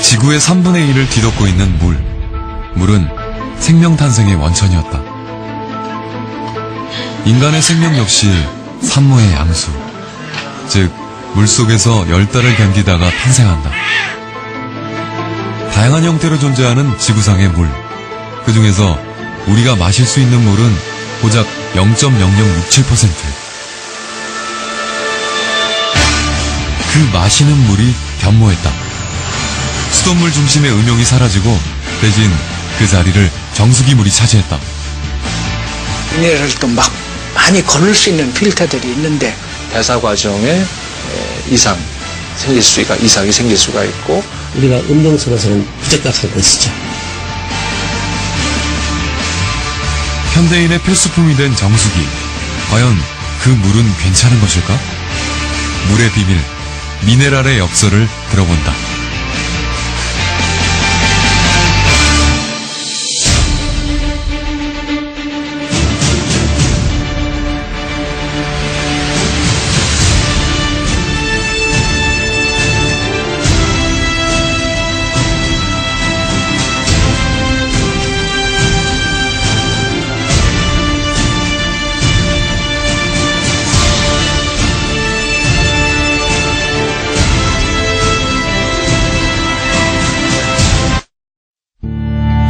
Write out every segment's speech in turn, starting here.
지구의 3분의 1을 뒤덮고 있는 물. 물은 생명 탄생의 원천이었다. 인간의 생명 역시 산모의 양수, 즉 물속에서 열달을 견디다가 탄생한다. 다양한 형태로 존재하는 지구상의 물, 그 중에서 우리가 마실 수 있는 물은 고작 0.0067%. 그 마시는 물이 변모했다. 수돗물 중심의 음용이 사라지고 대신 그 자리를 정수기물이 차지했다. 미네랄을 또 막 많이 걸을 수 있는 필터들이 있는데 대사 과정에 이상이 생길 수가 있고, 우리가 음용수로서는 부적합한 것이죠. 현대인의 필수품이 된 정수기. 과연 그 물은 괜찮은 것일까? 물의 비밀, 미네랄의 역설을 들어본다.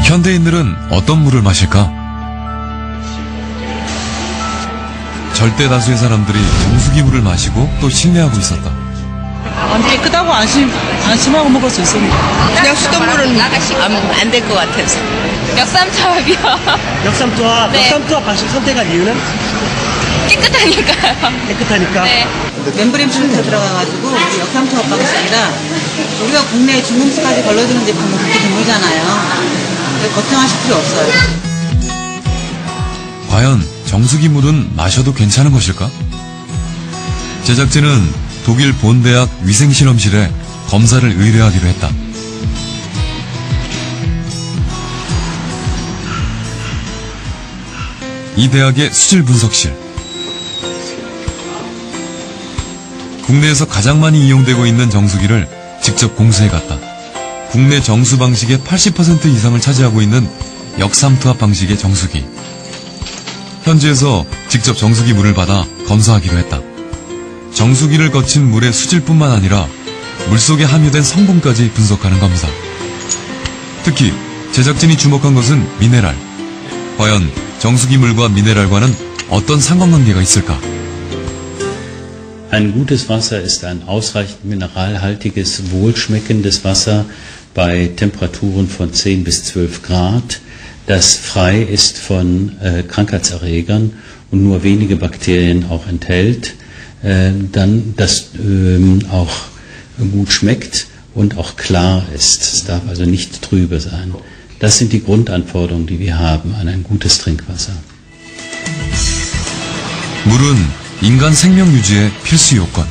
현대인들은 어떤 물을 마실까? 절대 다수의 사람들이 정수기 물을 마시고 또 신뢰하고 있었다. 깨끗하고 안심하고 먹을 수 있습니다. 그냥 수돗물은 안 될 것 같아서. 역삼투압이요. 역삼투압, 네. 역삼투압 방식 선택한 이유는? 깨끗하니까요. 깨끗하니까? 네. 멤브레인 필터 들어가가지고 우리 역삼투압 방식이라 우리가 국내에 중금수까지 걸러주는 제품은 그렇게 드물잖아요. 걱정하실 필요 없어요. 과연 정수기 물은 마셔도 괜찮은 것일까? 제작진은 독일 본대학 위생실험실에 검사를 의뢰하기로 했다. 이 대학의 수질 분석실. 국내에서 가장 많이 이용되고 있는 정수기를 직접 공수해 갔다. 국내 정수 방식의 80% 이상을 차지하고 있는 역삼투압 방식의 정수기. 현지에서 직접 정수기 물을 받아 검사하기로 했다. 정수기를 거친 물의 수질뿐만 아니라 물속에 함유된 성분까지 분석하는 검사. 특히 제작진이 주목한 것은 미네랄. 과연 정수기 물과 미네랄과는 어떤 상관관계가 있을까? Ein gutes Wasser ist ein ausreichend mineralhaltiges, wohlschmeckendes Wasser bei Temperaturen von 10 bis 12 Grad, das frei ist von Krankheitserregern und nur wenige Bakterien auch enthält, dann das auch gut schmeckt und auch klar ist. Es darf also nicht trübe sein. Das sind die Grundanforderungen, die wir haben an ein gutes Trinkwasser. 물은 인간 생명 유지의 필수 요건.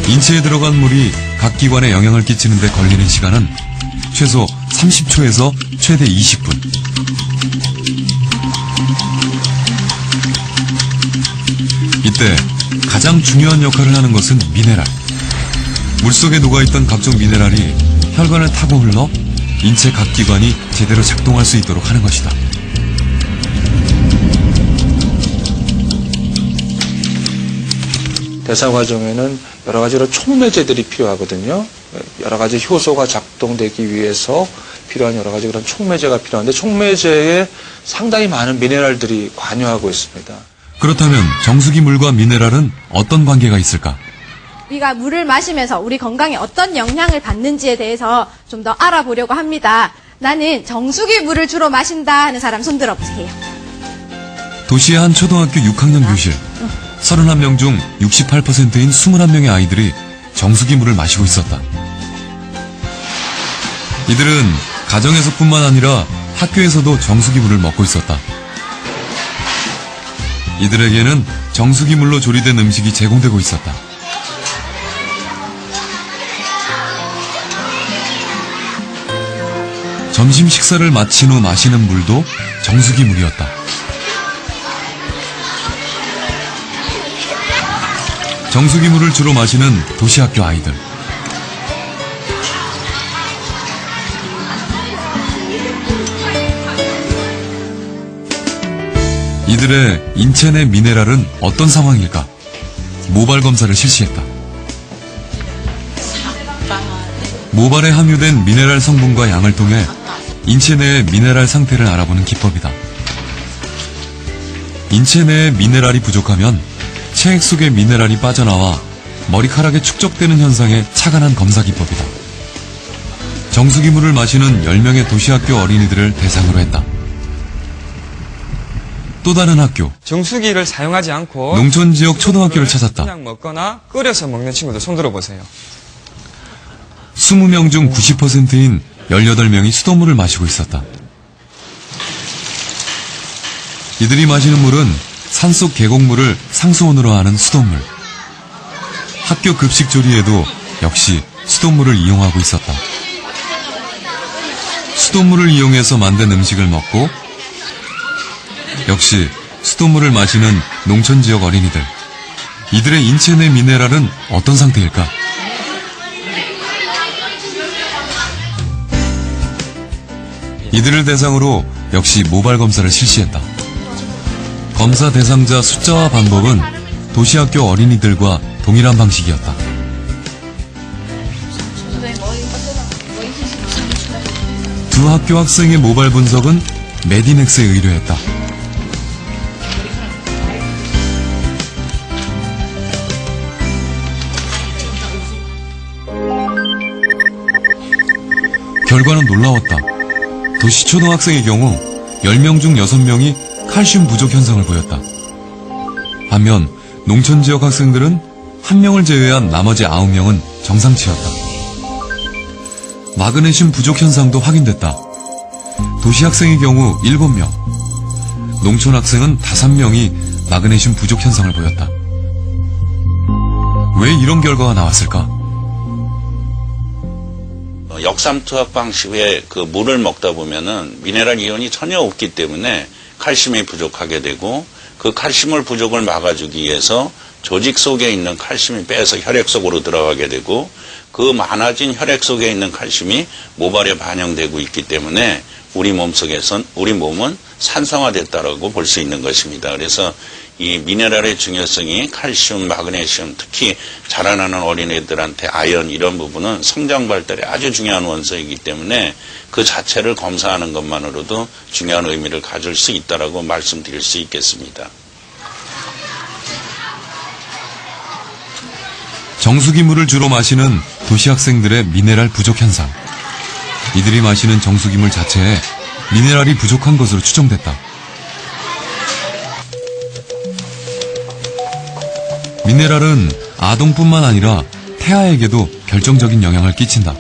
인체에 들어간 물이 각 기관에 영향을 끼치는 데 걸리는 시간은 최소 30초에서 최대 20분. 이때 가장 중요한 역할을 하는 것은 미네랄. 물속에 녹아있던 각종 미네랄이 혈관을 타고 흘러 인체 각 기관이 제대로 작동할 수 있도록 하는 것이다. 대사 과정에는 여러 가지로 촉매제들이 필요하거든요. 여러 가지 효소가 작동되기 위해서 필요한 여러 가지 그런 촉매제가 필요한데, 촉매제에 상당히 많은 미네랄들이 관여하고 있습니다. 그렇다면 정수기 물과 미네랄은 어떤 관계가 있을까? 우리가 물을 마시면서 우리 건강에 어떤 영향을 받는지에 대해서 좀 더 알아보려고 합니다. 나는 정수기 물을 주로 마신다 하는 사람 손 들어보세요. 도시의 한 초등학교 6학년 교실. 31명 중 68%인 21명의 아이들이 정수기 물을 마시고 있었다. 이들은 가정에서뿐만 아니라 학교에서도 정수기 물을 먹고 있었다. 이들에게는 정수기 물로 조리된 음식이 제공되고 있었다. 점심 식사를 마친 후 마시는 물도 정수기 물이었다. 정수기 물을 주로 마시는 도시학교 아이들. 이들의 인체 내 미네랄은 어떤 상황일까? 모발 검사를 실시했다. 모발에 함유된 미네랄 성분과 양을 통해 인체 내의 미네랄 상태를 알아보는 기법이다. 인체 내에 미네랄이 부족하면 체액 속의 미네랄이 빠져나와 머리카락에 축적되는 현상에 착안한 검사 기법이다. 정수기물을 마시는 10명의 도시학교 어린이들을 대상으로 했다. 또 다른 학교, 정수기를 사용하지 않고 농촌 지역 초등학교를 찾았다. 그냥 먹거나 끓여서 먹는 친구들 손 들어보세요. 20명 중 90%인 18명이 수돗물을 마시고 있었다. 이들이 마시는 물은 산속 계곡물을 상수온으로 하는 수돗물. 학교 급식 조리에도 역시 수돗물을 이용하고 있었다. 수돗물을 이용해서 만든 음식을 먹고 역시 수돗물을 마시는 농촌 지역 어린이들. 이들의 인체 내 미네랄은 어떤 상태일까? 이들을 대상으로 역시 모발 검사를 실시했다. 검사 대상자 숫자와 방법은 도시학교 어린이들과 동일한 방식이었다. 두 학교 학생의 모발 분석은 메디넥스에 의뢰했다. 결과는 놀라웠다. 도시 초등학생의 경우 10명 중 6명이 칼슘 부족 현상을 보였다. 반면 농촌 지역 학생들은 1명을 제외한 나머지 9명은 정상치였다. 마그네슘 부족 현상도 확인됐다. 도시 학생의 경우 7명, 농촌 학생은 5명이 마그네슘 부족 현상을 보였다. 왜 이런 결과가 나왔을까? 역삼투압 방식의 그 물을 먹다 보면은 미네랄 이온이 전혀 없기 때문에 칼슘이 부족하게 되고, 그 칼슘을 부족을 막아주기 위해서 조직 속에 있는 칼슘이 빼서 혈액 속으로 들어가게 되고, 그 많아진 혈액 속에 있는 칼슘이 모발에 반영되고 있기 때문에 우리 몸은 산성화됐다라고 볼 수 있는 것입니다. 그래서 이 미네랄의 중요성이 칼슘, 마그네슘, 특히 자라나는 어린애들한테 아연 이런 부분은 성장 발달에 아주 중요한 원소이기 때문에 그 자체를 검사하는 것만으로도 중요한 의미를 가질 수 있다라고 말씀드릴 수 있겠습니다. 정수기 물을 주로 마시는 도시 학생들의 미네랄 부족 현상. 이들이 마시는 정수기물 자체에 미네랄이 부족한 것으로 추정됐다. 미네랄은 아동뿐만 아니라 태아에게도 결정적인 영향을 끼친다.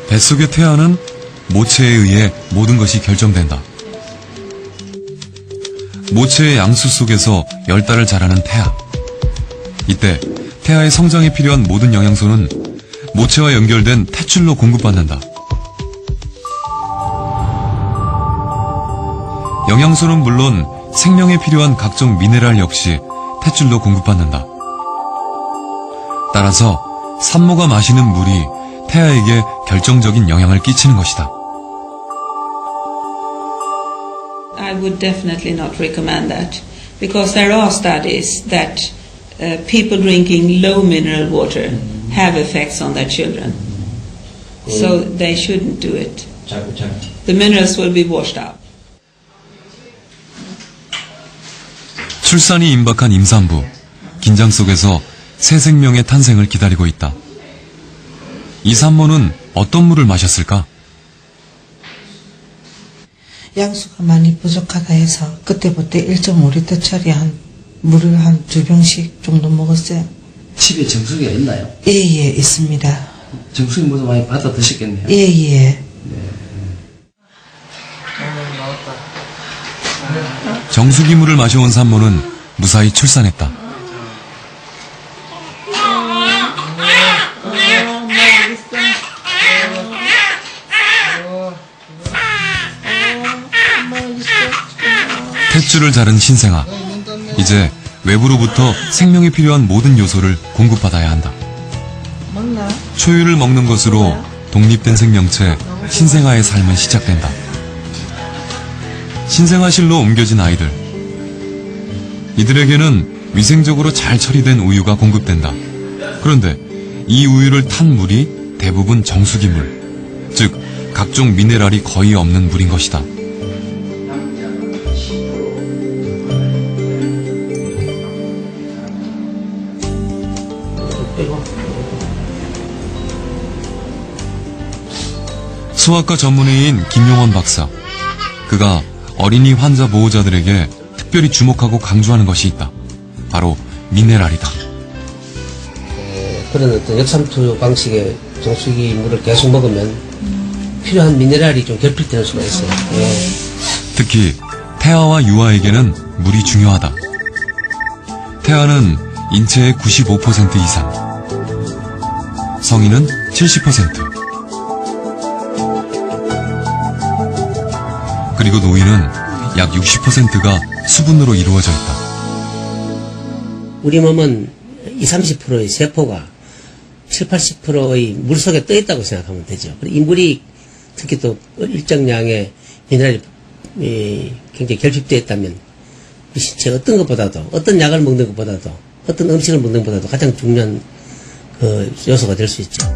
뱃속의 태아는 모체에 의해 모든 것이 결정된다. 모체의 양수 속에서 10달을 자라는 태아. 이때 태아의 성장에 필요한 모든 영양소는 모체와 연결된 탯줄로 공급받는다. 영양소는 물론 생명에 필요한 각종 미네랄 역시 탯줄로 공급받는다. 따라서 산모가 마시는 물이 태아에게 결정적인 영향을 끼치는 것이다. I would definitely not recommend that because there are studies that people drinking low mineral water have effects on their children. So they shouldn't do it. The minerals will be washed out. 출산이 임박한 임산부. 긴장 속에서 새 생명의 탄생을 기다리고 있다. 이 산모는 어떤 물을 마셨을까? 양수가 많이 부족하다 해서 그때부터 1.5리터짜리 물을 한 2병씩 정도 먹었어요. 집에 정수기가 있나요? 예, 있습니다. 정수기 물도 많이 받아 드셨겠네요. 예. 정수기 물을 마셔온 산모는 무사히 출산했다. 탯줄을 자른 신생아. 이제 외부로부터 생명에 필요한 모든 요소를 공급받아야 한다. 초유를 먹는 것으로 독립된 생명체 신생아의 삶은 시작된다. 신생아실로 옮겨진 아이들. 이들에게는 위생적으로 잘 처리된 우유가 공급된다. 그런데 이 우유를 탄 물이 대부분 정수기 물, 즉 각종 미네랄이 거의 없는 물인 것이다. 소아과 전문의인 김용원 박사. 그가 어린이 환자 보호자들에게 특별히 주목하고 강조하는 것이 있다. 바로 미네랄이다. 그런 어떤 역삼투 방식의 정수기 물을 계속 먹으면 필요한 미네랄이 좀 결핍되는 수가 있어요. 특히 태아와 유아에게는 물이 중요하다. 태아는 인체의 95% 이상, 성인은 70%, 그리고 노인은 약 60%가 수분으로 이루어져 있다. 우리 몸은 20, 30%의 세포가 70, 80%의 물 속에 떠 있다고 생각하면 되죠. 이 물이 특히 또 일정량의 미네랄이 굉장히 결핍되어 있다면 우리 신체 어떤 것보다도, 어떤 약을 먹는 것보다도, 어떤 음식을 먹는 것보다도 가장 중요한 그 요소가 될 수 있죠.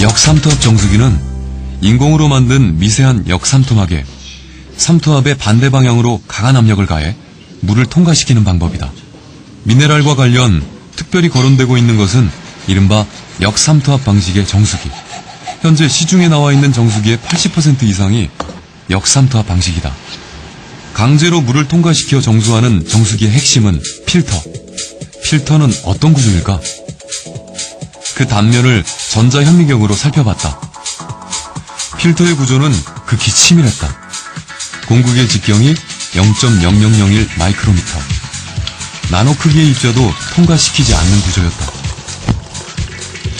역삼투압 정수기는 인공으로 만든 미세한 역삼투막에 삼투압의 반대 방향으로 강한 압력을 가해 물을 통과시키는 방법이다. 미네랄과 관련 특별히 거론되고 있는 것은 이른바 역삼투압 방식의 정수기. 현재 시중에 나와 있는 정수기의 80% 이상이 역삼투압 방식이다. 강제로 물을 통과시켜 정수하는 정수기의 핵심은 필터. 필터는 어떤 구조일까? 그 단면을 전자현미경으로 살펴봤다. 필터의 구조는 극히 치밀했다. 공극의 직경이 0.0001 마이크로미터. 나노 크기의 입자도 통과시키지 않는 구조였다.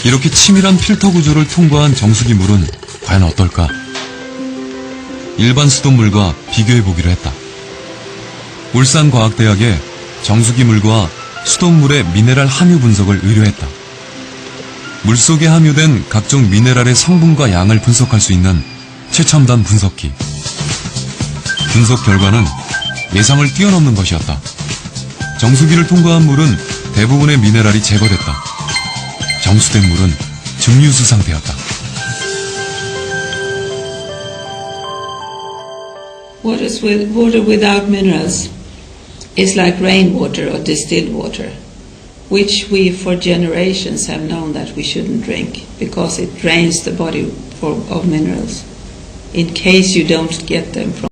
이렇게 치밀한 필터 구조를 통과한 정수기 물은 과연 어떨까? 일반 수돗물과 비교해보기로 했다. 울산과학대학에 정수기 물과 수돗물의 미네랄 함유 분석을 의뢰했다. 물속에 함유된 각종 미네랄의 성분과 양을 분석할 수 있는 최첨단 분석기. 분석 결과는 예상을 뛰어넘는 것이었다. 정수기를 통과한 물은 대부분의 미네랄이 제거됐다. 정수된 물은 증류수 상태였다. Water without minerals is like rainwater or distilled water, which we for generations have known that we shouldn't drink because it drains the body of minerals in case you don't get them from